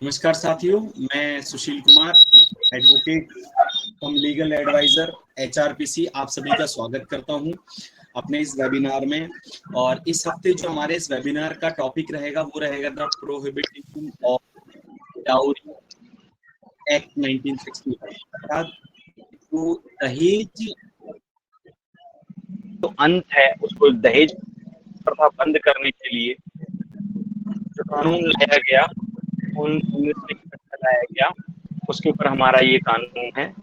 नमस्कार साथियों, मैं सुशील कुमार, एडवोकेट कम लीगल एडवाइजर एचआरपीसी, आप सभी का स्वागत करता हूं अपने इस वेबिनार में। और इस हफ्ते जो हमारे इस वेबिनार का टॉपिक रहेगा वो रहेगा the prohibition of dowry act 1961, अर्थात जो दहेज जो अंत है उसको दहेज प्रथा बंद करने के लिए जो कानून लाया गया, 1961 में लाया गया, उसके ऊपर हमारा ये कानून है,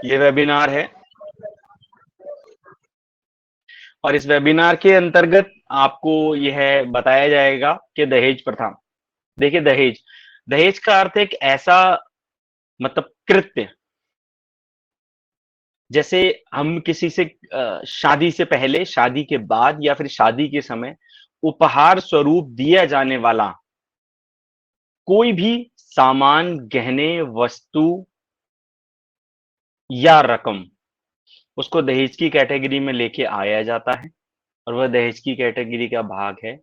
ये वेबिनार है। और इस वेबिनार के अंतर्गत आपको यह बताया जाएगा कि दहेज प्रथा, देखिए दहेज का अर्थ एक ऐसा मतलब कृत्य, जैसे हम किसी से शादी से पहले, शादी के बाद या फिर शादी के समय उपहार स्वरूप दिया जाने वाला कोई भी सामान, गहने, वस्तु या रकम, उसको दहेज की कैटेगरी में लेके आया जाता है और वह दहेज की कैटेगरी का भाग है।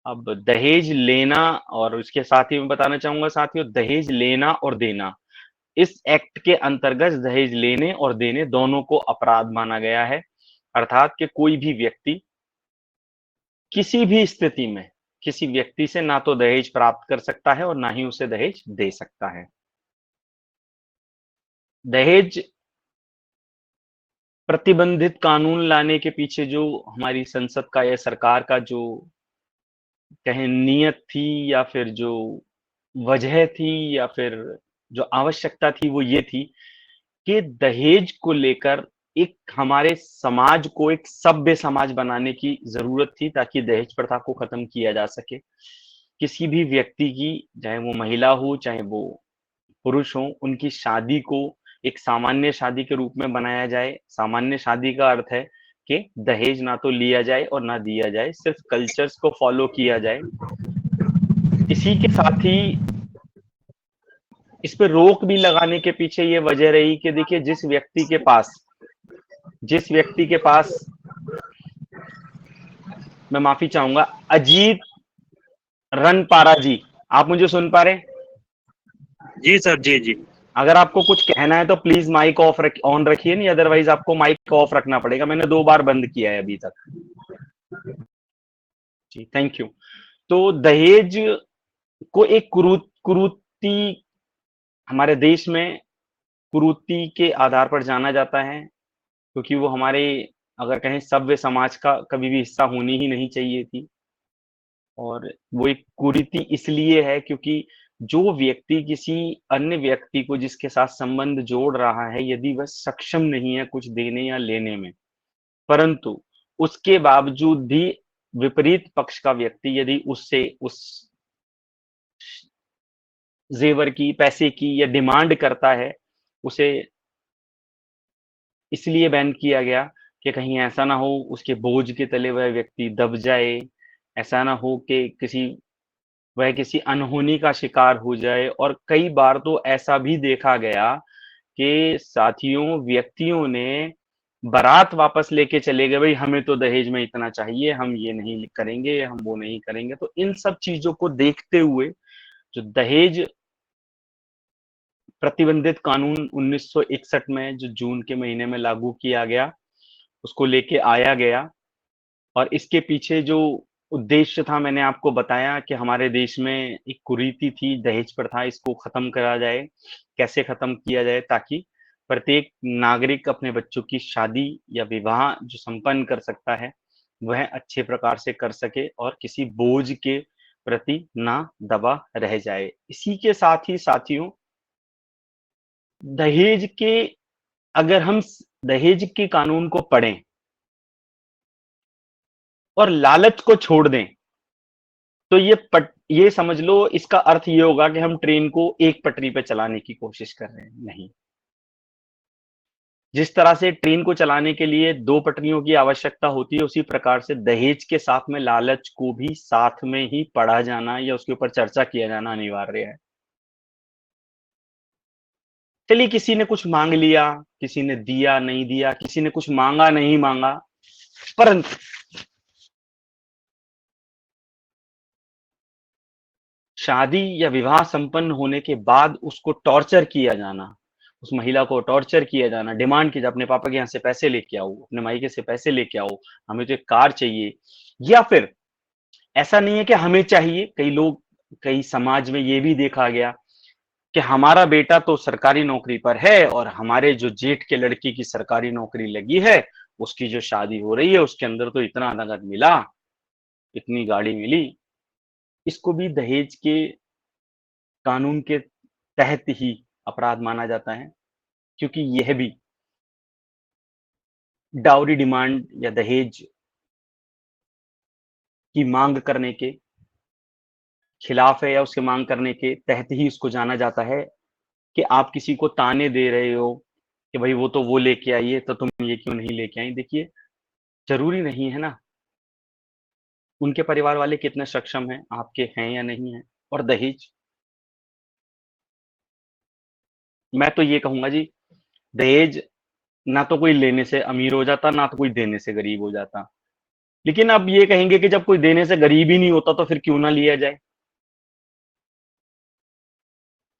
अब दहेज लेना, और उसके साथ ही मैं बताना चाहूंगा साथियों, दहेज लेना और देना, इस एक्ट के अंतर्गत दहेज लेने और देने दोनों को अपराध माना गया है। अर्थात कि कोई भी व्यक्ति किसी भी स्थिति में किसी व्यक्ति से ना तो दहेज प्राप्त कर सकता है और ना ही उसे दहेज दे सकता है। दहेज प्रतिबंधित कानून लाने के पीछे जो हमारी संसद का या सरकार का जो कहें नियत थी, या फिर जो वजह थी, या फिर जो आवश्यकता थी, वो ये थी कि दहेज को लेकर एक हमारे समाज को एक सभ्य समाज बनाने की जरूरत थी, ताकि दहेज प्रथा को खत्म किया जा सके। किसी भी व्यक्ति की, चाहे वो महिला हो चाहे वो पुरुष हो, उनकी शादी को एक सामान्य शादी के रूप में बनाया जाए। सामान्य शादी का अर्थ है कि दहेज ना तो लिया जाए और ना दिया जाए, सिर्फ कल्चर्स को फॉलो किया जाए। इसी के साथ ही इस पे रोक भी लगाने के पीछे ये वजह रही कि देखिए, जिस व्यक्ति के पास, मैं माफी चाहूंगा, अजीत रनपारा जी, आप मुझे सुन पा रहे? जी सर, जी जी। अगर आपको कुछ कहना है तो प्लीज माइक ऑन रखिए, नहीं अदरवाइज आपको माइक ऑफ रखना पड़ेगा। मैंने 2 बार बंद किया है अभी तक जी, थैंक यू। तो दहेज को एक कुरीति, हमारे देश में कुरीति के आधार पर जाना जाता है, क्योंकि वो हमारे, अगर कहें, सभ्य समाज का कभी भी हिस्सा होनी ही नहीं चाहिए थी। और वो एक कुरीति इसलिए है क्योंकि जो व्यक्ति किसी अन्य व्यक्ति को जिसके साथ संबंध जोड़ रहा है, यदि वह सक्षम नहीं है कुछ देने या लेने में, परंतु उसके बावजूद भी विपरीत पक्ष का व्यक्ति यदि उससे उस जेवर की, पैसे की या डिमांड करता है, उसे इसलिए बैन किया गया कि कहीं ऐसा ना हो उसके बोझ के तले वह व्यक्ति दब जाए, ऐसा ना हो कि वह किसी अनहोनी का शिकार हो जाए। और कई बार तो ऐसा भी देखा गया कि साथियों, व्यक्तियों ने बारात वापस लेके चले गए, भाई हमें तो दहेज में इतना चाहिए, हम ये नहीं करेंगे, हम वो नहीं करेंगे। तो इन सब चीजों को देखते हुए जो दहेज प्रतिबंधित कानून 1961 में जो जून के महीने में लागू किया गया, उसको लेके आया गया। और इसके पीछे जो उद्देश्य था, मैंने आपको बताया कि हमारे देश में एक कुरीति थी दहेज प्रथा, इसको खत्म करा जाए। कैसे खत्म किया जाए? ताकि प्रत्येक नागरिक अपने बच्चों की शादी या विवाह जो संपन्न कर सकता है, वह अच्छे प्रकार से कर सके और किसी बोझ के प्रति ना दबा रह जाए। इसी के साथ ही साथियों, दहेज के अगर हम दहेज के कानून को पढ़ें और लालच को छोड़ दें, तो ये समझ लो, इसका अर्थ ये होगा कि हम ट्रेन को एक पटरी पे चलाने की कोशिश कर रहे हैं। नहीं, जिस तरह से ट्रेन को चलाने के लिए 2 पटरियों की आवश्यकता होती है, उसी प्रकार से दहेज के साथ में लालच को भी साथ में ही पढ़ा जाना या उसके ऊपर चर्चा किया जाना अनिवार्य है। चलिए, किसी ने कुछ मांग लिया, किसी ने दिया नहीं दिया, किसी ने कुछ मांगा नहीं मांगा, परंतु शादी या विवाह संपन्न होने के बाद उसको टॉर्चर किया जाना, उस महिला को टॉर्चर किया जाना, डिमांड की जाए अपने पापा के यहाँ से पैसे लेके आओ, अपने मायके से पैसे लेके आओ, हमें तो एक कार चाहिए। या फिर ऐसा नहीं है कि हमें चाहिए, कई लोग, कई समाज में ये भी देखा गया कि हमारा बेटा तो सरकारी नौकरी पर है और हमारे जो जेठ के लड़की की सरकारी नौकरी लगी है, उसकी जो शादी हो रही है उसके अंदर तो इतना नगद मिला, इतनी गाड़ी मिली। इसको भी दहेज के कानून के तहत ही अपराध माना जाता है, क्योंकि यह भी डाउरी डिमांड या दहेज की मांग करने के खिलाफ है, या उसके मांग करने के तहत ही इसको जाना जाता है कि आप किसी को ताने दे रहे हो कि भाई वो तो वो लेके आई है तो तुम ये क्यों नहीं लेके आई। देखिए, जरूरी नहीं है ना उनके परिवार वाले कितने सक्षम हैं, आपके हैं या नहीं है। और दहेज, मैं तो ये कहूंगा जी, दहेज ना तो कोई लेने से अमीर हो जाता, ना तो कोई देने से गरीब हो जाता। लेकिन अब ये कहेंगे कि जब कोई देने से गरीब ही नहीं होता तो फिर क्यों ना लिया जाए।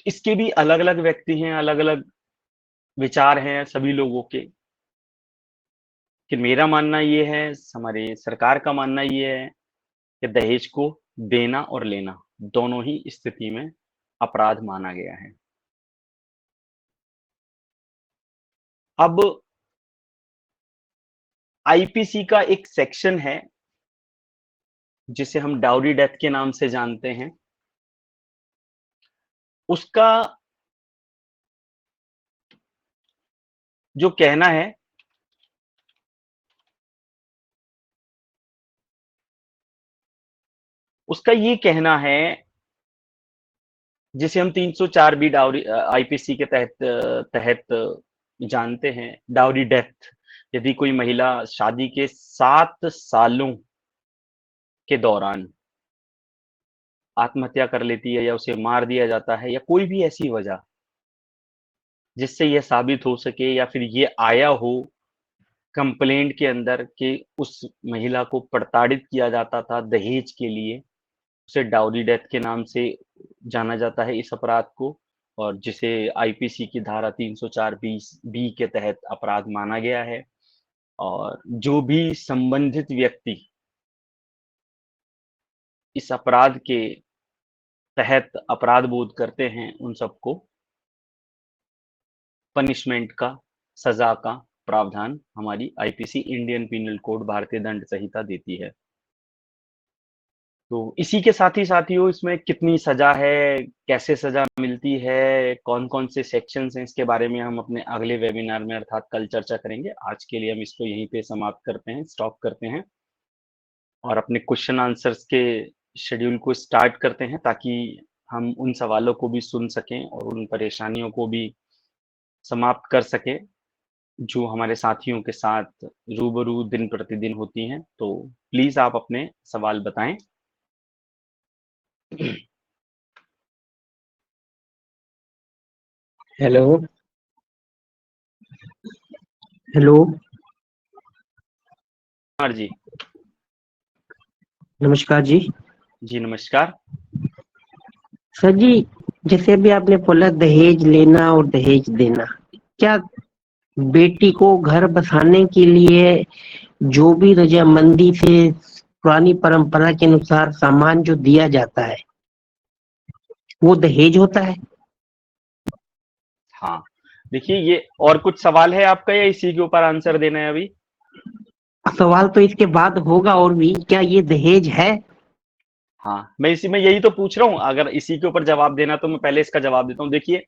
इसके भी अलग अलग व्यक्ति हैं, अलग अलग विचार हैं सभी लोगों के, कि मेरा मानना ये है, हमारे सरकार का मानना ये है कि दहेज को देना और लेना दोनों ही स्थिति में अपराध माना गया है। अब आईपीसी का एक सेक्शन है जिसे हम डाउरी डेथ के नाम से जानते हैं, उसका जो कहना है, उसका ये कहना है, जिसे हम 304 बी डाउरी आईपीसी के तहत जानते हैं, डाउरी डेथ। यदि कोई महिला शादी के 7 सालों के दौरान आत्महत्या कर लेती है, या उसे मार दिया जाता है, या कोई भी ऐसी वजह जिससे यह साबित हो सके या फिर ये आया हो कंप्लेंट के अंदर कि उस महिला को प्रताड़ित किया जाता था दहेज के लिए, उसे डाउरी डेथ के नाम से जाना जाता है इस अपराध को, और जिसे आईपीसी की धारा 304 बी के तहत अपराध माना गया है। और जो भी संबंधित व्यक्ति इस अपराध के तहत अपराध बोध करते हैं, उन सबको पनिशमेंट का, सजा का प्रावधान हमारी आईपीसी इंडियन पीनल कोड भारतीय दंड संहिता देती है। तो इसी के साथ ही साथियों, इसमें कितनी सजा है, कैसे सजा मिलती है, कौन कौन से सेक्शंस हैं, इसके बारे में हम अपने अगले वेबिनार में अर्थात कल चर्चा करेंगे। आज के लिए हम इसको यहीं पे समाप्त करते हैं, स्टॉप करते हैं और अपने क्वेश्चन आंसर्स के शेड्यूल को स्टार्ट करते हैं, ताकि हम उन सवालों को भी सुन सकें और उन परेशानियों को भी समाप्त कर सकें जो हमारे साथियों के साथ रूबरू दिन प्रतिदिन होती हैं। तो प्लीज आप अपने सवाल बताएं। Hello hello Kumar ji. नमस्कार जी। जी नमस्कार। सर जी, जैसे अभी आपने बोला दहेज लेना और दहेज देना, क्या बेटी को घर बसाने के लिए जो भी रजामंदी से पुरानी परंपरा के अनुसार सामान जो दिया जाता है वो दहेज होता है? हाँ, देखिए, ये और कुछ सवाल है आपका या इसी के ऊपर आंसर देना है अभी? सवाल तो इसके बाद होगा और भी, क्या ये दहेज है? हाँ, मैं इसी में यही तो पूछ रहा हूँ। अगर इसी के ऊपर जवाब देना तो मैं पहले इसका जवाब देता हूँ। देखिए,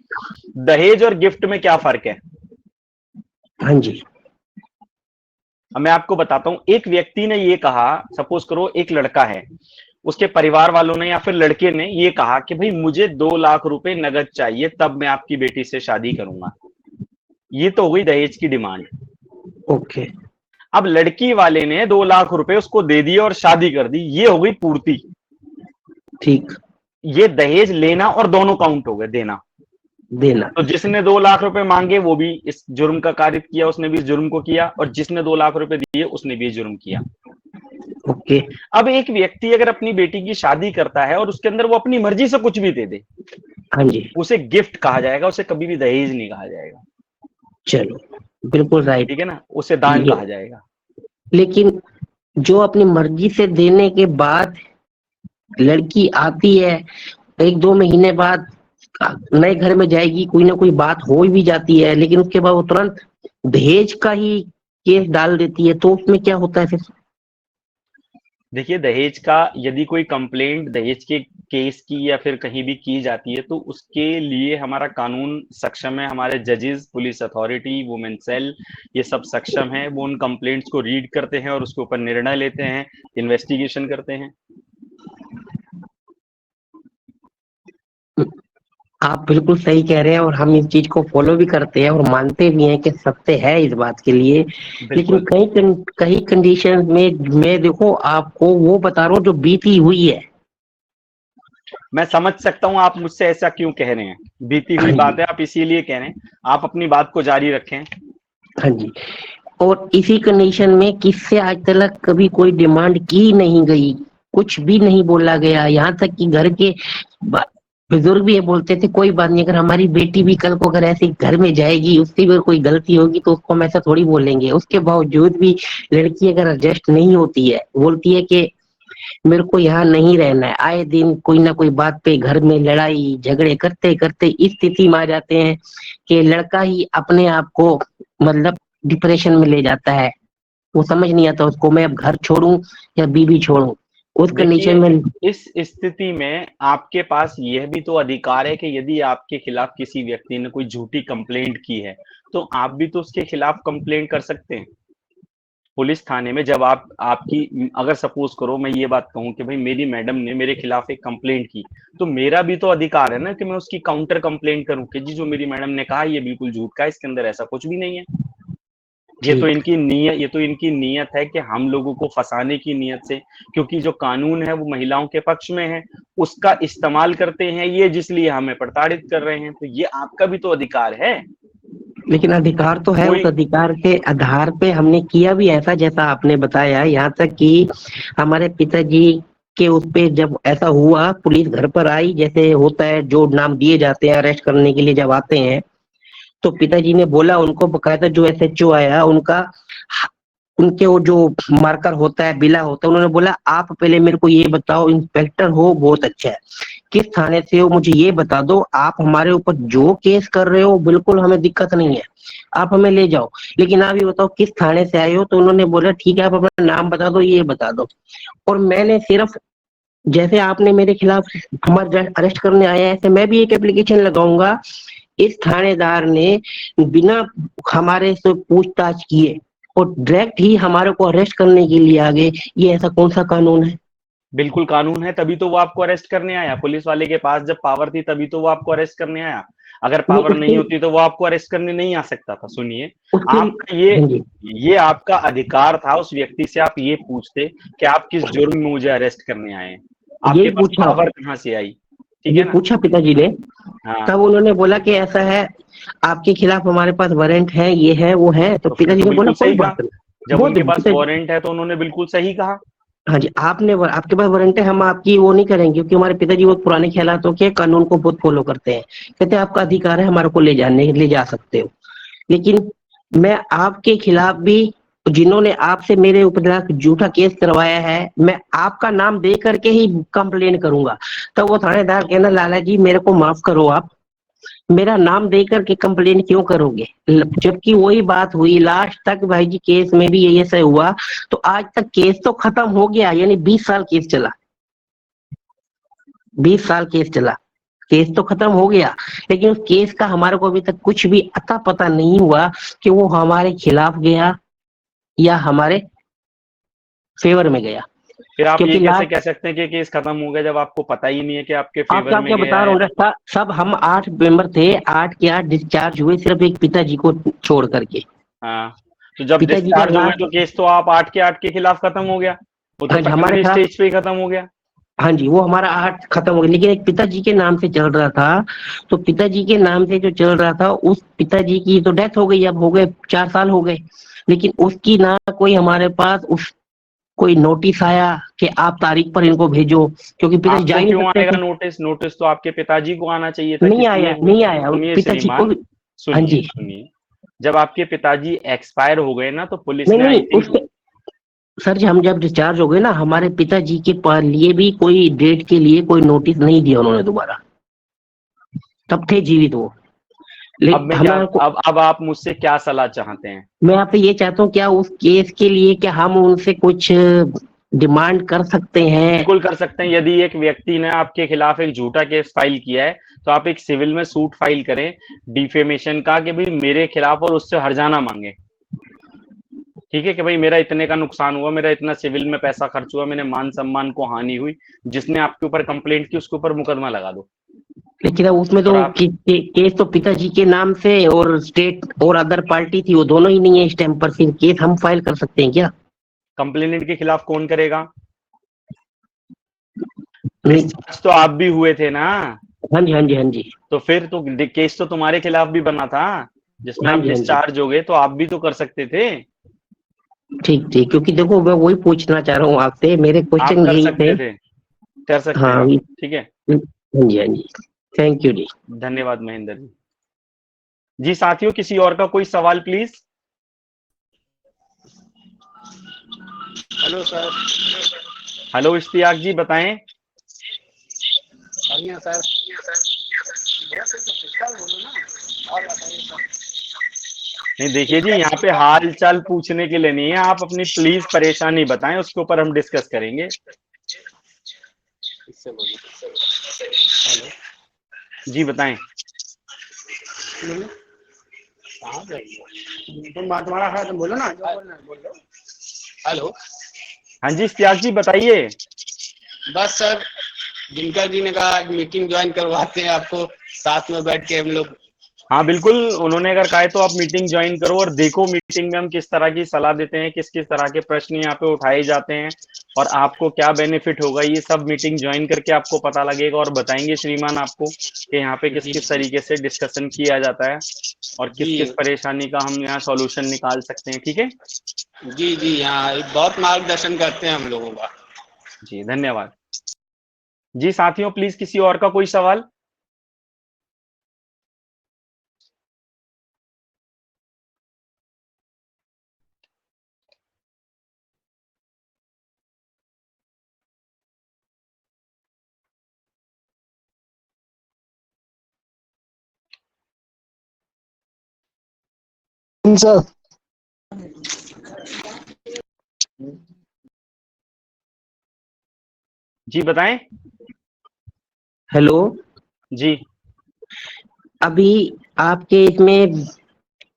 दहेज और गिफ्ट में क्या फर्क है? हाँ जी। अब मैं आपको बताता हूँ। एक व्यक्ति ने ये कहा, सपोज करो एक लड़का है, उसके परिवार वालों ने या फिर लड़के ने ये कहा कि भाई मुझे 2 लाख रुपए नगद चाहिए, तब मैं आपकी बेटी से शादी करूंगा। ये तो हो गई दहेज की डिमांड। ओके। अब लड़की वाले ने 2 लाख रुपए उसको दे दिए और शादी कर दी, ये हो गई पूर्ति। ठीक। ये दहेज लेना और दोनों काउंट हो गए, देना देना। तो जिसने 2 लाख रुपए मांगे वो भी इस जुर्म का कारित किया, उसने भी इस जुर्म को किया, और जिसने 2 लाख रुपए दिए उसने भी जुर्म किया। ओके। अब एक व्यक्ति अगर अपनी बेटी की शादी करता है और उसके अंदर वो अपनी मर्जी से कुछ भी दे दे, हाँ जी, उसे गिफ्ट कहा जाएगा, उसे कभी भी दहेज नहीं कहा जाएगा। चलो बिल्कुल राइट। ठीक है ना, उसे दान ये कहा जाएगा। लेकिन जो अपनी मर्जी से देने के बाद लड़की आती है, 1-2 महीने बाद नए घर में जाएगी, कोई ना कोई बात हो भी जाती है, लेकिन उसके बाद वो तुरंत दहेज का ही केस डाल देती है, तो उसमें क्या होता है फिर? देखिए, दहेज का यदि कोई कंप्लेंट दहेज के केस की या फिर कहीं भी की जाती है, तो उसके लिए हमारा कानून सक्षम है। हमारे जजेस, पुलिस अथॉरिटी, वुमेन सेल, ये सब सक्षम है। वो उन कंप्लेंट्स को रीड करते हैं और उसके ऊपर निर्णय लेते हैं, इन्वेस्टिगेशन करते हैं। आप बिल्कुल सही कह रहे हैं, और हम इस चीज को फॉलो भी करते हैं और मानते भी हैं कि सत्य है इस बात के लिए। लेकिन बिल्कुल। कई कंडीशन में मैं देखो आपको वो बता रहा हूँ जो बीती हुई है। मैं समझ सकता हूं आप मुझसे ऐसा क्यों कह रहे हैं, बीती हुई हाँ बात जी, है, आप इसीलिए कह रहे हैं। आप अपनी बात को जारी रखें। हाँ जी। और इसी कंडीशन में किससे आज तक कभी कोई डिमांड की नहीं गई, कुछ भी नहीं बोला गया, यहाँ तक कि घर के ब- बुजुर्ग भी ये बोलते थे कोई बात नहीं, अगर हमारी बेटी भी कल को अगर ऐसे घर में जाएगी, उससे भी अगर कोई गलती होगी तो उसको हम ऐसा थोड़ी बोलेंगे। उसके बावजूद भी लड़की अगर एडजस्ट नहीं होती है, बोलती है कि मेरे को यहाँ नहीं रहना है, आए दिन कोई ना कोई बात पे घर में लड़ाई झगड़े करते करते इस स्थिति में आ जाते हैं कि लड़का ही अपने आप को मतलब डिप्रेशन में ले जाता है। वो समझ नहीं आता उसको, मैं अब घर छोड़ूं या बीवी छोड़ूं, उस कंडीशन देखिए, में। इस स्थिति में आपके पास यह भी तो अधिकार है कि यदि आपके खिलाफ किसी व्यक्ति ने कोई झूठी कंप्लेंट की है, तो आप भी तो उसके खिलाफ कंप्लेंट कर सकते हैं पुलिस थाने में। जब आप आपकी अगर सपोज करो मैं ये बात कहूं कि भाई मेरी मैडम ने मेरे खिलाफ एक कंप्लेंट की, तो मेरा भी तो अधिकार है ना कि मैं उसकी काउंटर कंप्लेंट करूं कि जी जो मेरी मैडम ने कहा ये बिल्कुल झूठ का है, इसके अंदर ऐसा कुछ भी नहीं है। ठीक। ये तो इनकी नीयत है कि हम लोगों को फंसाने की नीयत से, क्योंकि जो कानून है वो महिलाओं के पक्ष में है, उसका इस्तेमाल करते हैं ये, जिसलिए हमें प्रताड़ित कर रहे हैं। तो ये आपका भी तो अधिकार है। लेकिन अधिकार तो है, उस कोई अधिकार के आधार पे हमने किया भी ऐसा जैसा आपने बताया, यहाँ तक कि हमारे पिताजी के उस पे जब ऐसा हुआ, पुलिस घर पर आई, जैसे होता है जो नाम दिए जाते हैं अरेस्ट करने के लिए जब आते हैं, तो पिताजी ने बोला उनको, बकायदा जो एसएचओ आया उनका, उनके वो जो मार्कर होता है, बिला होता है, उन्होंने बोला आप पहले मेरे को ये बताओ, इंस्पेक्टर हो बहुत अच्छा है, किस थाने से हो मुझे ये बता दो, आप हमारे ऊपर जो केस कर रहे हो बिल्कुल हमें दिक्कत नहीं है, आप हमें ले जाओ, लेकिन आप ये बताओ किस थाने से आए हो। तो उन्होंने बोला ठीक है आप अपना नाम बता दो, ये बता दो। और मैंने सिर्फ, जैसे आपने मेरे खिलाफ हमारे अरेस्ट करने आए हैं, ऐसे मैं भी एक एप्लीकेशन लगाऊंगा। इस थानेदार ने बिना हमारे से पूछताछ किए और डायरेक्ट ही हमारे को अरेस्ट करने के लिए आ गए, ये ऐसा कौन सा कानून है? बिल्कुल कानून है, तभी तो वो आपको अरेस्ट करने आया। पुलिस वाले के पास जब पावर थी तभी तो वो आपको अरेस्ट करने आया। अगर नहीं, पावर नहीं उसके होती तो वो आपको अरेस्ट करने नहीं आ सकता था। सुनिए, उसके आपका हाँ जी, ये आपका अधिकार था। उस व्यक्ति से आप ये पूछते कि आप किस जुर्म में मुझे अरेस्ट करने आए हैं। आपके यही पास पूछा, पावर कहाँ से आई? ठीक ये है ना? पूछा पिताजी ने। हाँ, तब उन्होंने बोला कि ऐसा है, आपके खिलाफ हमारे पास वारंट है, ये है वो है, तो तो फिर पिताजी तो ने बोला बिल्कुल कोई सही कहा। बात नहीं। जब बहुत उनके पास पिताजी, वारंट है तो उन्होंने बिल्कुल सही कहा। हाँ जी, आपके पास वारंट है, हम आपकी वो नहीं करेंगे, क्योंकि हमारे पिताजी बहुत पुराने ख्यालातों के कानून को बहुत फॉलो करते हैं। कहते हैं आपका अधिकार है, हमारे को ले जा सकते हो। लेकिन मैं आपके खिलाफ भी, जिन्होंने आपसे मेरे ऊपर झूठा केस करवाया है, मैं आपका नाम दे करके ही कंप्लेन करूंगा। तो वो थानेदार कहना लाला जी मेरे को माफ करो, आप मेरा नाम दे करके कंप्लेन क्यों करोगे? जबकि वही बात हुई लास्ट तक, भाई जी केस में भी यही ऐसा हुआ। तो आज तक केस तो खत्म हो गया, यानी 20 साल केस चला, 20 साल केस चला, केस तो खत्म हो गया, लेकिन उस केस का हमारे को अभी तक कुछ भी अता पता नहीं हुआ कि वो हमारे खिलाफ गया या हमारे फेवर में गया। फिर आप ये क्योंकि कैसे लास्ट, कह सकते हैं कि केस खत्म हो गया जब आपको पता ही नहीं है कि आपके आपका फेवर क्या में गया बता रहा है? हूँ सब हम 8 मेंबर थे, 8 के 8 डिस्चार्ज हुए, सिर्फ एक पिताजी को छोड़ करके। हाँ, तो जब पिताजी का डिस्चार्ज हुए लास्ट, तो केस तो आप 8 के 8 के खिलाफ खत्म हो गया। वो तो हाँ जी, हमारे सेकेंडरी खिलाफ, स्टेज पे ही खत्म हो गया। हाँ जी, वो हमारा 8 खत्म हो गया, लेकिन एक पिताजी के नाम से चल रहा था। तो पिताजी के नाम से जो चल रहा था, उस पिताजी की तो डेथ हो गई, अब हो गए 4 साल हो गए, लेकिन उसकी ना कोई हमारे पास उस कोई नोटिस आया कि आप तारीख पर इनको भेजो, क्योंकि पिताजी जा आपको ही नहीं क्यों सकते आएगा थे। नोटिस? नोटिस तो आपके पिताजी को आना चाहिए था। नहीं किसी आया, ने नहीं आया सुनिए पिताजी को। श्रीमान, हाँ सुनिए जी। सुनिए, जब आपके पिताजी एक्सपायर हो गए ना, तो पुलिस नहीं ने आई नहीं, थिंक, उसके सर जी हम जब डिस्चार्ज हो गए ना, हमारे पिताजी के लिए भी कोई डेट के लिए कोई नोटिस नहीं दिया उन्होंने दोबारा, तब थे जीवित वो। अब लेकिन मैं क्या, हमें को, अब आप मुझसे क्या सलाह चाहते हैं? मैं आपसे ये चाहता हूँ, क्या उस केस के लिए क्या हम उनसे कुछ डिमांड कर सकते हैं? बिल्कुल कर सकते हैं। यदि एक व्यक्ति ने आपके खिलाफ एक झूठा केस फाइल किया है, तो आप एक सिविल में सूट फाइल करें डिफेमेशन का, कि भाई मेरे खिलाफ, और उससे हर्जाना मांगे। ठीक है, कि भाई मेरा इतने का नुकसान हुआ, मेरा इतना सिविल में पैसा खर्च हुआ, मेरे मान सम्मान को हानि हुई, जिसने आपके ऊपर कंप्लेंट की उसके ऊपर मुकदमा लगा दो। लेकिन अब उसमें तो और आप केस तो पिताजी के नाम से और स्टेट और अदर पार्टी थी, वो दोनों ही नहीं है इस टाइम पर, फिर केस हम फाइल कर सकते हैं क्या? कंप्लेनेंट के खिलाफ कौन करेगा? नहीं। डिस्चार्ज तो आप भी हुए थे ना, हाँ जी, हाँ जी, हाँ जी। तो फिर तो केस तो तुम्हारे खिलाफ भी बना था, जिसमें हाँ आप जी, हाँ जी। डिस्चार्ज हो गए, तो आप भी तो कर सकते थे। ठीक ठीक, क्योंकि देखो मैं वही पूछना चाह रहा हूँ आपसे, मेरे आप क्वेश्चन कर यही थे। सकते थे, कर सकते हाँ हैं। अभी। ठीक है, हाँ जी, हाँ जी। थैंक यू जी। धन्यवाद महेंद्र जी। जी साथियों, किसी और का कोई सवाल please? Hello sir. Hello Ishtiaq ji, बताएं। बढ़िया सर। भैया सर कुछ पूछता है, बोलो ना। और बताइए सर। नहीं देखिए जी, यहाँ पे हाल चाल पूछने के लिए नहीं है, आप अपनी प्लीज परेशानी बताएं, उसके ऊपर हम डिस्कस करेंगे। इससे बोलिए। हेलो। जी बताएं। कहाँ जाइए तुम, बात तुम्हारा है, तुम बोलो ना, जो बोलना है बोल लो। हेलो। हाँ जी इश्तियाक जी, बताइए। बस सर, दिनकर जी ने कहा मीटिंग ज्वाइन करवाते हैं आपको, साथ में बैठ के हम लोग। हाँ बिल्कुल, उन्होंने अगर कहा है तो आप मीटिंग ज्वाइन करो, और देखो मीटिंग में हम किस तरह की सलाह देते हैं, किस किस तरह के प्रश्न यहाँ पे उठाए जाते हैं, और आपको क्या बेनिफिट होगा, ये सब मीटिंग ज्वाइन करके आपको पता लगेगा, और बताएंगे श्रीमान आपको कि यहाँ पे किस जी किस तरीके से डिस्कशन किया जाता है, और किस जी किस परेशानी का हम यहाँ सॉल्यूशन निकाल सकते हैं। ठीक है जी जी, हाँ बहुत मार्गदर्शन करते हैं हम लोगों का। जी, धन्यवाद। जी साथियों, प्लीज किसी और का कोई सवाल? सर। जी बताएं। हेलो। जी अभी आपके इसमें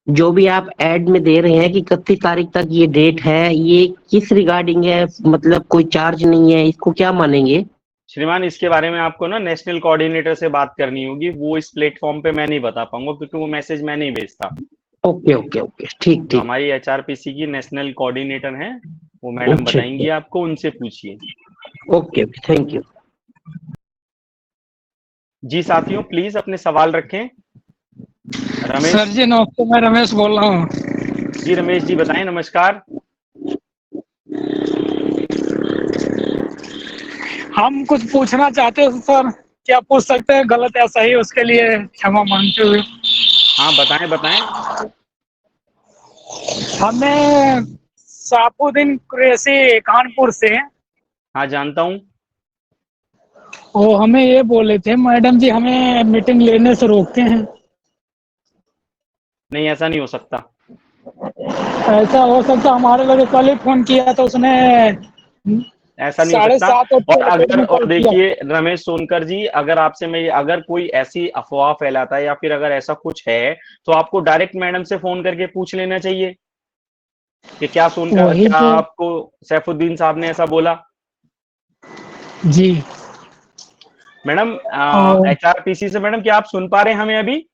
जो भी आप ऐड में दे रहे हैं कि 31 तारीख तक ये डेट है, ये किस रिगार्डिंग है? मतलब कोई चार्ज नहीं है, इसको क्या मानेंगे? श्रीमान, इसके बारे में आपको ना नेशनल कोऑर्डिनेटर से बात करनी होगी, वो इस प्लेटफॉर्म पे मैं नहीं बता पाऊंगा, क्योंकि वो मैसेज मैं नहीं भेजता। ओके ओके ओके, ठीक जो ठीक। हमारी एचआरपीसी की नेशनल कोऑर्डिनेटर हैं, वो मैडम अच्छा बताएंगी अच्छा। आपको, उनसे पूछिए। Okay okay, thank you. जी साथियों, प्लीज अपने सवाल रखें। रमेश सर जी नमस्ते, मैं रमेश बोल रहा हूँ। जी, रमेश जी बताएं। नमस्कार। हम कुछ पूछना चाहते हैं सर, क्या पूछ सकते हैं? गलत या सही उसके लिए क्षमा मांगते हुए। हाँ बताएं बताएं। हमें सापुद्दीन कुरैशी कानपुर से, हाँ जानता हूँ। वो हमें ये बोले थे मैडम जी हमें मीटिंग लेने से रोकते हैं। नहीं, ऐसा नहीं हो सकता। ऐसा हो सकता? हमारे लगे कल ही फोन किया तो उसने ऐसा नहीं हो सकता। 7:30 और अगर, में और कॉल किया। देखिए रमेश सोनकर जी, अगर आपसे मैं, अगर कोई ऐसी अफवाह फैलाता है या फिर अगर ऐसा कुछ है, तो आपको डायरेक्ट मैडम से फोन करके पूछ लेना चाहिए कि क्या सुनकर, वही क्या तो। आपको सैफुद्दीन साहब ने ऐसा बोला। जी। मैडम, और एचआरपीसी से मैडम, क्या आप सुन पा रहे हैं हमें अभी?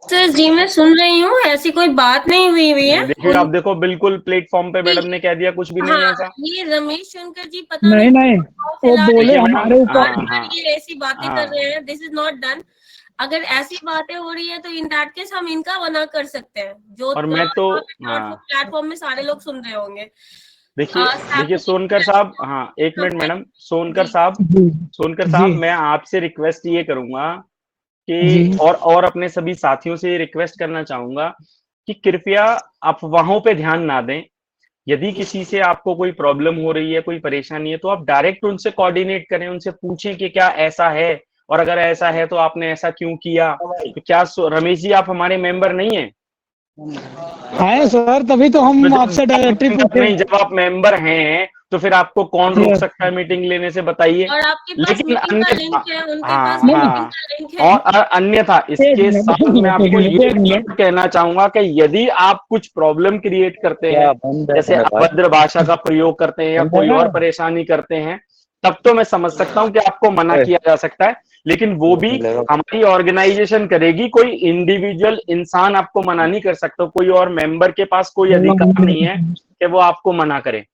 सर जी मैं सुन रही हूँ, ऐसी कोई बात नहीं हुई है नहीं देखिए, आप देखो बिल्कुल प्लेटफॉर्म पे मैडम उनकी। ने कह दिया, कुछ भी नहीं है हाँ, ऐसा। ये रमेश शंकर जी पता नहीं नहीं नहीं, क्यों वो फैला रहे बोले देखिए हैं, मैडम, हमारे ऊपर। बार बार ये ऐसी बातें कर हाँ रहे हैं। This is not done. अगर ऐसी बातें हो रही है तो इन दैट केस हम इनका मना कर सकते हैं, जो और मैं तो, हाँ प्लेटफॉर्म में सारे लोग सुन रहे होंगे। देखिए सोनकर साहब, हाँ एक मिनट मैडम, सोनकर साहब, जी मैं आपसे रिक्वेस्ट ये करूंगा जी कि और अपने सभी साथियों से रिक्वेस्ट करना चाहूंगा कि कृपया अफवाहों पे ध्यान ना दें। यदि किसी से आपको कोई प्रॉब्लम हो रही है, कोई परेशानी है, तो आप डायरेक्ट उनसे कोऑर्डिनेट करें, उनसे पूछें कि क्या ऐसा है, और अगर ऐसा है तो आपने ऐसा क्यों किया। तो क्या रमेश जी आप हमारे मेंबर नहीं है? है सर, तभी तो तो हम जब आपसे आप डायरेक्टली member पूछे। नहीं, जब आप मेंबर हैं तो फिर आपको कौन रोक सकता है मीटिंग लेने से, बताइए। और आपके पास लेकिन मीटिंग का अन्यथा, लिंक है, उनके हाँ पास भी नहीं, मीटिंग हाँ, का लिंक है। और अन्यथा एक इसके मिनट साथ मैं आपको ये एक मिनट कहना चाहूंगा कि यदि आप कुछ प्रॉब्लम क्रिएट करते हैं, जैसे अभद्र भाषा का प्रयोग करते हैं या कोई और परेशानी करते हैं, तब तो मैं समझ सकता हूं कि आपको मना किया जा सकता है, लेकिन वो भी हमारी ऑर्गेनाइजेशन करेगी। कोई इंडिविजुअल इंसान आपको मना नहीं कर सकता, कोई और मेंबर के पास कोई अधिकार नहीं है कि वो आपको मना करे।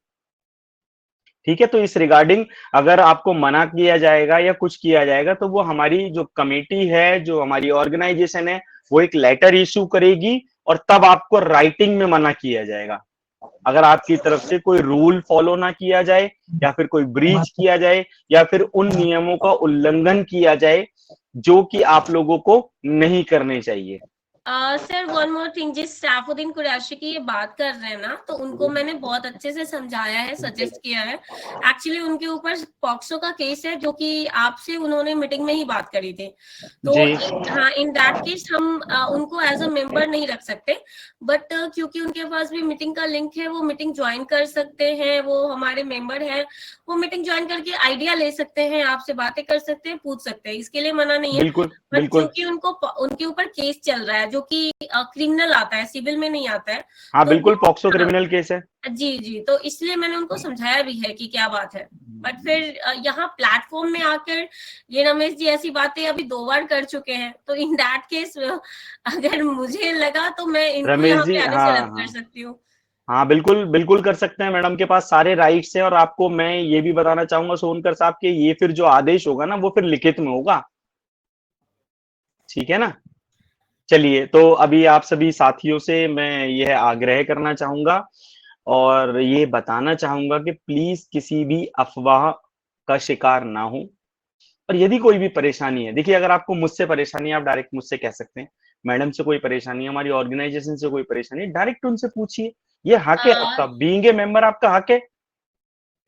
ठीक है, तो इस रिगार्डिंग अगर आपको मना किया जाएगा या कुछ किया जाएगा तो वो हमारी जो कमेटी है, जो हमारी ऑर्गेनाइजेशन है, वो एक लेटर इशू करेगी और तब आपको राइटिंग में मना किया जाएगा। अगर आपकी तरफ से कोई रूल फॉलो ना किया जाए या फिर कोई ब्रीच किया जाए या फिर उन नियमों का उल्लंघन किया जाए जो कि आप लोगों को नहीं करने चाहिए। सर वन मोर थिंग, जिस सैफुद्दीन कुरैशी की ये बात कर रहे हैं ना, तो उनको मैंने बहुत अच्छे से समझाया है, सजेस्ट किया है। एक्चुअली उनके ऊपर पॉक्सो का केस है, जो कि आपसे उन्होंने मीटिंग में ही बात करी थी। तो हाँ, इन दैट केस हम उनको एज अ मेंबर नहीं रख सकते, बट क्योंकि उनके पास भी मीटिंग का लिंक है, वो मीटिंग ज्वाइन कर सकते हैं, वो हमारे मेंबर हैं, वो मीटिंग ज्वाइन करके आइडिया ले सकते हैं, आपसे बातें कर सकते हैं, पूछ सकते हैं, इसके लिए मना नहीं है। बिल्कुल बट बिल्कुल, क्योंकि उनके ऊपर केस चल रहा है जो कि क्रिमिनल आता है, सिविल में नहीं आता है। हाँ तो बिल्कुल, पॉक्सो क्रिमिनल केस है। जी, तो इसलिए मैंने उनको समझाया भी है कि क्या बात है। बट फिर यहाँ प्लेटफॉर्म में आकर ये रमेश जी ऐसी बातें अभी 2 बार कर चुके हैं, तो इन दैट केस अगर मुझे लगा तो मैं इनको यहाँ पे आगे से रद्द कर सकती हूँ। हाँ बिल्कुल बिल्कुल कर सकते हैं, मैडम के पास सारे राइट्स हैं। और आपको मैं ये भी बताना चाहूंगा सोनकर साहब के, ये फिर जो आदेश होगा ना वो फिर लिखित में होगा, ठीक है ना। चलिए, तो अभी आप सभी साथियों से मैं यह आग्रह करना चाहूंगा और ये बताना चाहूंगा कि प्लीज किसी भी अफवाह का शिकार ना हो। और यदि कोई भी परेशानी है, देखिए अगर आपको मुझसे परेशानी है आप डायरेक्ट मुझसे कह सकते हैं, मैडम से कोई परेशानी है, हमारी ऑर्गेनाइजेशन से कोई परेशानी है, डायरेक्ट उनसे पूछिए, ये हक है आपका, बीइंग ए मेंबर आपका हक है।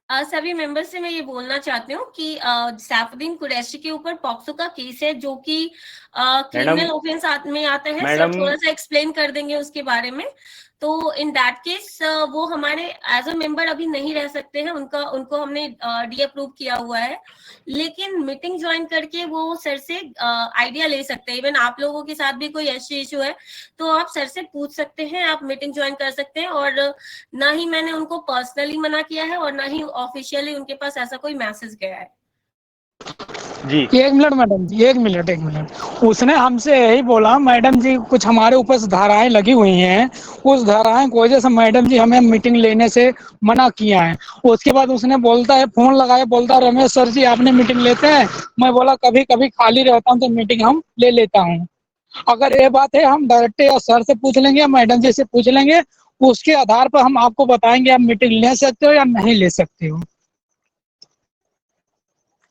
सभी मेंबर से मैं ये बोलना चाहती हूँ कि सैफुद्दीन कुरैशी के ऊपर पॉक्सो का केस है, जो कि क्रिमिनल ऑफेंस में आता है। सर थोड़ा सा एक्सप्लेन कर देंगे उसके बारे में। तो इन दैट केस वो हमारे एज अ मेंबर अभी नहीं रह सकते हैं, उनको हमने डी अप्रूव किया हुआ है, लेकिन मीटिंग ज्वाइन करके वो सर से आइडिया ले सकते हैं। इवन आप लोगों के साथ भी कोई ऐसी इशू है तो आप सर से पूछ सकते हैं, आप मीटिंग ज्वाइन कर सकते हैं। और ना ही मैंने उनको पर्सनली मना किया है और ना ही ऑफिशियली उनके पास ऐसा कोई मैसेज गया है। जी एक मिनट मैडम जी, एक मिनट। उसने हमसे यही बोला, मैडम जी कुछ हमारे ऊपर धाराएं लगी हुई हैं, उस धाराएं की वजह से मैडम जी हमें मीटिंग लेने से मना किया है। उसके बाद उसने बोलता है, फोन लगाया, बोलता है रमेश सर जी आपने मीटिंग लेते हैं? मैं बोला कभी कभी खाली रहता हूँ तो मीटिंग हम ले लेता हूँ। अगर ये बात है हम डायरेक्ट या सर से पूछ लेंगे या मैडम जी से पूछ लेंगे, उसके आधार पर हम आपको बताएंगे आप मीटिंग ले सकते हो या नहीं ले सकते हो।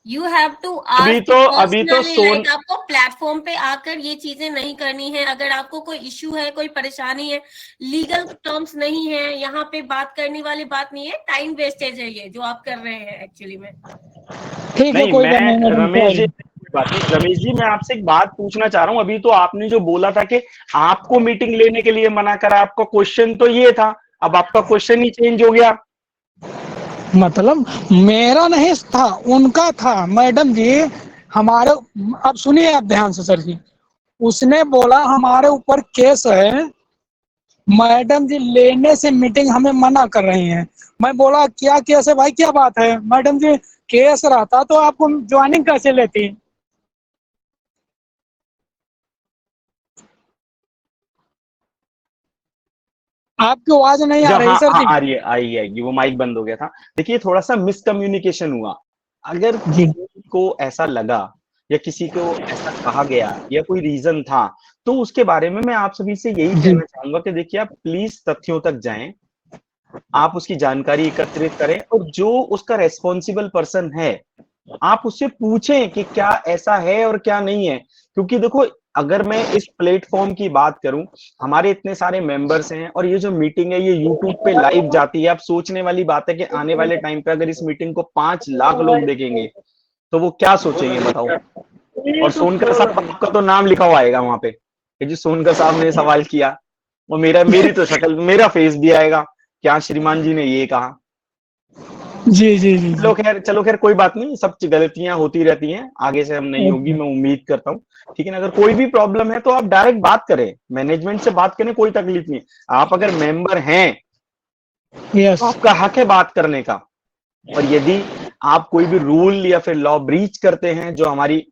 You have to अभी ask तो personally, सोन like आपको प्लेटफॉर्म पे आकर ये चीजें नहीं करनी है। अगर आपको कोई इश्यू है, कोई परेशानी है, लीगल टर्म्स नहीं है, यहाँ पे बात करने वाली बात नहीं है, टाइम वेस्टेज है ये जो आप कर रहे हैं एक्चुअली में। ठीक है, नहीं, कोई बात नहीं रमेश जी, बात नहीं। रमेश जी, मैं आपसे एक बात पूछना चाह रहा हूँ। अभी तो आपने जो बोला था कि आपको मीटिंग लेने के लिए मना करा, आपका क्वेश्चन तो ये था, अब आपका क्वेश्चन ही चेंज हो गया। मतलब मेरा नहीं था, उनका था। मैडम जी हमारे, अब सुनिए आप ध्यान से सर जी, उसने बोला हमारे ऊपर केस है, मैडम जी लेने से मीटिंग हमें मना कर रही हैं। मैं बोला क्या केस है भाई, क्या बात है? मैडम जी केस रहता तो आपको ज्वाइनिंग कैसे लेती? आपकी आवाज नहीं आ रही सर जी। आ रही है, आएगी, वो माइक बंद हो गया था। देखिए थोड़ा सा मिसकम्युनिकेशन हुआ। अगर जी किसी को ऐसा लगा या किसी को ऐसा कहा गया या कोई रीजन था, तो उसके बारे में मैं आप सभी से यही कहना चाहूंगा कि देखिए आप प्लीज तथ्यों तक जाएं। आप उसकी जानकारी एकत्रित करें और जो उसका रेस्पॉन्सिबल पर्सन है आप उससे पूछें कि क्या ऐसा है और क्या नहीं है। क्योंकि देखो अगर मैं इस प्लेटफॉर्म की बात करूं, हमारे इतने सारे मेंबर्स हैं और ये जो मीटिंग है ये यूट्यूब पे लाइव जाती है। आप सोचने वाली बात है कि आने वाले टाइम पे अगर इस मीटिंग को 5 लाख लोग देखेंगे तो वो क्या सोचेंगे बताओ। और सोनकर साहब का तो नाम लिखा हुआ आएगा वहां पे कि जी सोनकर साहब ने सवाल किया, और मेरी तो शक्ल, मेरा फेस भी आएगा, क्या श्रीमान जी ने ये कहा। जी जी जी चलो खैर कोई बात नहीं, सब गलतियां होती रहती हैं, आगे से हम नहीं होगी, मैं उम्मीद करता हूँ। ठीक है ना, अगर कोई भी प्रॉब्लम है तो आप डायरेक्ट बात करें, मैनेजमेंट से बात करें, कोई तकलीफ नहीं। आप अगर मेंबर हैं यस तो आपका हक है बात करने का। और यदि आप कोई भी रूल या फिर लॉ ब्रीच करते हैं जो हमारी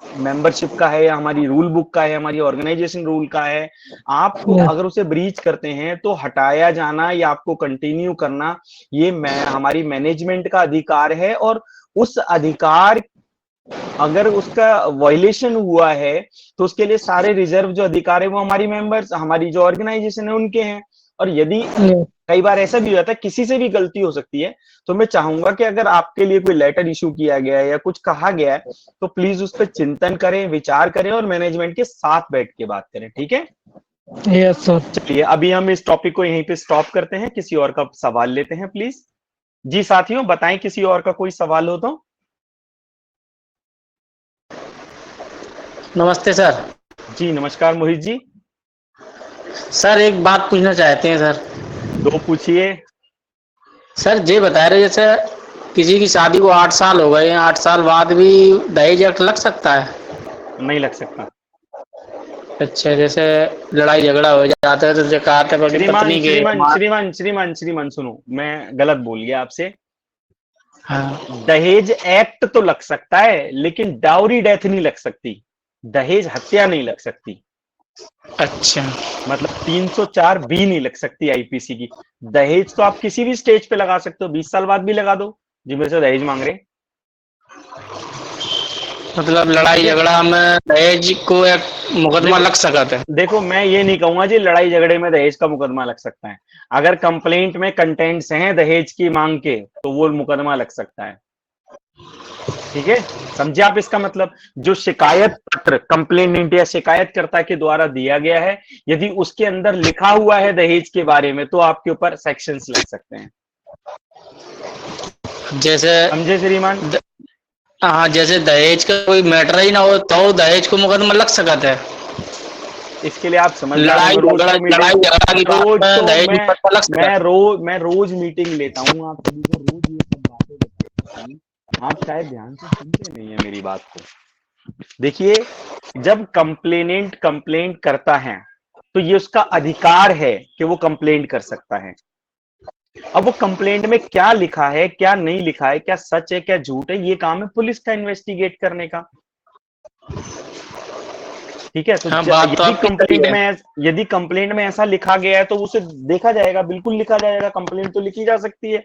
मेंबरशिप का है या हमारी रूल बुक का है, हमारी ऑर्गेनाइजेशन रूल का है, आपको अगर उसे ब्रीच करते हैं तो हटाया जाना या आपको कंटिन्यू करना ये हमारी मैनेजमेंट का अधिकार है। और उस अधिकार अगर उसका वायलेशन हुआ है तो उसके लिए सारे रिजर्व जो अधिकार है वो हमारी मेंबर्स, हमारी जो ऑर्गेनाइजेशन है उनके हैं। और यदि कई बार ऐसा भी हो जाता है किसी से भी गलती हो सकती है, तो मैं चाहूंगा कि अगर आपके लिए कोई लेटर इशू किया गया है या कुछ कहा गया है तो प्लीज उस पर चिंतन करें, विचार करें और मैनेजमेंट के साथ बैठ के बात करें। ठीक है, यस सर। चलिए अभी हम इस टॉपिक को यहीं पे स्टॉप करते हैं, किसी और का सवाल लेते हैं प्लीज। जी साथियों बताएं किसी और का कोई सवाल हो तो। नमस्ते सर। जी नमस्कार मोहित जी। सर एक बात पूछना चाहते हैं सर। दो पूछिए। सर ये बता रहे जैसे किसी की शादी को 8 साल हो गए हैं, 8 साल बाद भी दहेज एक्ट लग सकता है? नहीं लग सकता। अच्छा, जैसे लड़ाई झगड़ा हो जाता है तो जैसे कहा था पत्नी के श्रीमान सुनो, मैं गलत बोल गया आपसे। हाँ। दहेज एक्ट तो लग सकता है लेकिन डाउरी डेथ नहीं लग सकती, दहेज हत्या नहीं लग सकती। अच्छा, मतलब 304 बी नहीं लग सकती आईपीसी की। दहेज तो आप किसी भी स्टेज पे लगा सकते हो, 20 साल बाद भी लगा दो जी मेरे से दहेज मांग रहे। मतलब लड़ाई झगड़ा में दहेज को एक मुकदमा लग सकता है? देखो मैं ये नहीं कहूंगा जी लड़ाई झगड़े में दहेज का मुकदमा लग सकता है। अगर कंप्लेंट में कंटेंट्स हैं दहेज की मांग के तो वो मुकदमा लग सकता है। ठीक है, समझे आप इसका मतलब। जो शिकायत पत्र कंप्लेनेंट या शिकायतकर्ता के द्वारा दिया गया है, यदि उसके अंदर लिखा हुआ है दहेज के बारे में तो आपके ऊपर सेक्शंस लग सकते हैं। जैसे समझे श्रीमान? हाँ, जैसे दहेज का कोई मैटर ही ना हो तो दहेज को मुकदमा लग सकता है। इसके लिए आप समझ लड़ाई झगड़ा की बात में दहेज मुकदमा लग सकता है। मैं रोज मीटिंग लेता हूँ, आप सभी को रोज ये सब बातें बताता हूँ, आप शायद ध्यान से सुनते नहीं है मेरी बात को। देखिए जब कंप्लेनेंट कंप्लेंट करता है तो ये उसका अधिकार है कि वो कंप्लेंट कर सकता है। अब वो कंप्लेंट में क्या लिखा है क्या नहीं लिखा है, क्या सच है क्या झूठ है, ये काम है पुलिस का इन्वेस्टिगेट करने का। ठीक है, तो यदि कंप्लेंट में ऐसा लिखा गया है तो उसे देखा जाएगा, बिल्कुल लिखा जाएगा, कंप्लेंट तो लिखी जा सकती है।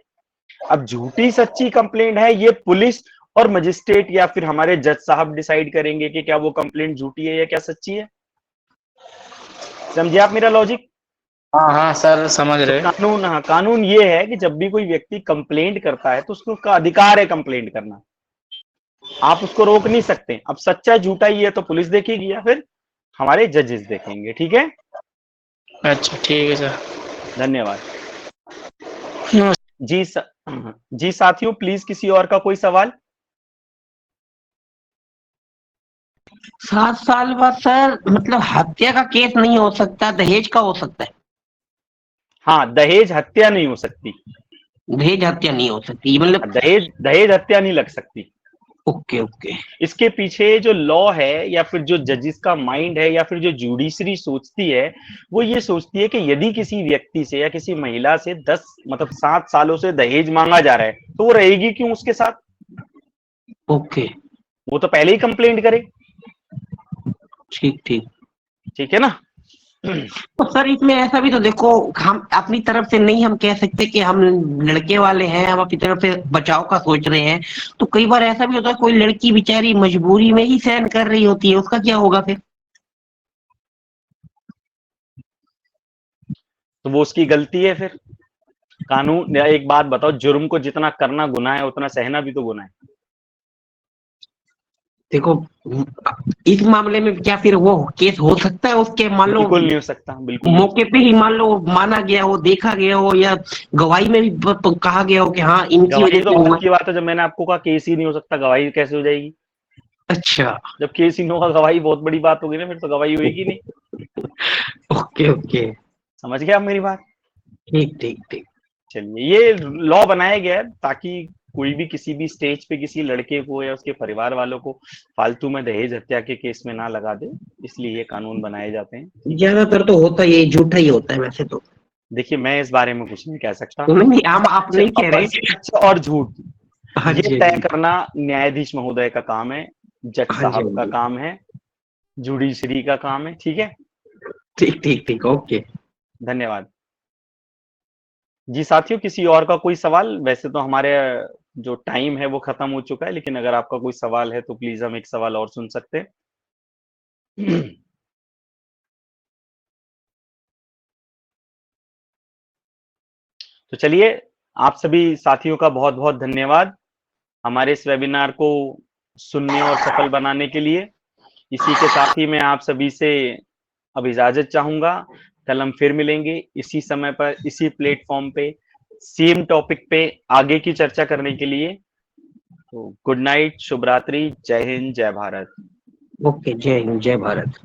अब झूठी सच्ची कंप्लेंट है ये पुलिस और मजिस्ट्रेट या फिर हमारे जज साहब डिसाइड करेंगे कि क्या वो कंप्लेंट झूठी है या क्या सच्ची है। समझे आप मेरा लॉजिक? हाँ सर समझ रहे। तो कानून ये है कि जब भी कोई व्यक्ति कंप्लेंट करता है तो उसका अधिकार है कंप्लेंट करना, आप उसको रोक नहीं सकते। अब सच्चा झूठा ही है तो पुलिस देखेगी या फिर हमारे जजेस देखेंगे। ठीक है, अच्छा ठीक है सर, धन्यवाद। जी साथियों प्लीज किसी और का कोई सवाल। 7 साल बाद सर मतलब हत्या का केस नहीं हो सकता, दहेज का हो सकता है? हाँ, दहेज हत्या नहीं हो सकती। दहेज हत्या नहीं हो सकती मतलब दहेज हत्या नहीं लग सकती। Okay okay. इसके पीछे जो लॉ है या फिर जो जजेस का माइंड है या फिर जो जुडिशरी सोचती है वो ये सोचती है कि यदि किसी व्यक्ति से या किसी महिला से 7 सालों से दहेज मांगा जा रहा है तो वो रहेगी क्यों उसके साथ। ओके, वो तो पहले ही कंप्लेंट करे। ठीक है ना। तो सर इसमें ऐसा भी तो देखो, हम अपनी तरफ से नहीं हम कह सकते कि हम लड़के वाले हैं, हम अपनी तरफ से बचाव का सोच रहे हैं। तो कई बार ऐसा भी होता है कोई लड़की बेचारी मजबूरी में ही सहन कर रही होती है, उसका क्या होगा फिर? तो वो उसकी गलती है फिर। कानून, एक बात बताओ, जुर्म को जितना करना गुनाह है उतना सहना भी तो गुनाह है। देखो इस मामले में क्या फिर वो केस हो सकता है उसके, मान लो बिल्कुल नहीं हो सकता, बिल्कुल मौके पे ही मान लो माना गया हो, देखा गया हो, या गवाही में भी कहा गया हो कि हाँ इनकी वजह गवाही तो से हुआ। बात की बात है, जब मैंने आपको कहा केस ही नहीं हो सकता, गवाही कैसे हो जाएगी? अच्छा, जब केस ही नहीं होगा, गवाही बहुत बड़ी बात होगी ना, फिर तो गवाही होगी नहीं। ओके ओके, समझ गए आप मेरी बात? ठीक ठीक ठीक। चलिए, ये लॉ बनाया गया है ताकि कोई भी किसी भी स्टेज पे किसी लड़के को या उसके परिवार वालों को फालतू में दहेज हत्या के केस में ना लगा दे, इसलिए ये कानून बनाए जाते हैं। ज्यादातर तो होता है, ये झूठा ही होता है वैसे तो। देखिए, मैं इस बारे में कुछ नहीं कह सकता। नहीं, आप नहीं कह रहे। सच और झूठ हाँ ये जी, तय करना न्यायाधीश महोदय का काम है, जज हाँ जी, साहब हाँ का जी। काम है, जुडिशरी का काम है। ठीक है, ठीक ठीक ठीक, ओके। धन्यवाद जी। साथियों, किसी और का कोई सवाल? वैसे तो हमारे जो टाइम है वो खत्म हो चुका है, लेकिन अगर आपका कोई सवाल है तो प्लीज हम एक सवाल और सुन सकते हैं। तो चलिए, आप सभी साथियों का बहुत बहुत धन्यवाद हमारे इस वेबिनार को सुनने और सफल बनाने के लिए। इसी के साथ ही मैं आप सभी से अब इजाजत चाहूंगा। कल हम फिर मिलेंगे इसी समय पर, इसी प्लेटफॉर्म पे, सेम टॉपिक पे आगे की चर्चा करने के लिए। तो गुड नाइट, शुभ रात्रि, जय हिंद, जय भारत। ओके, जय हिंद, जय भारत।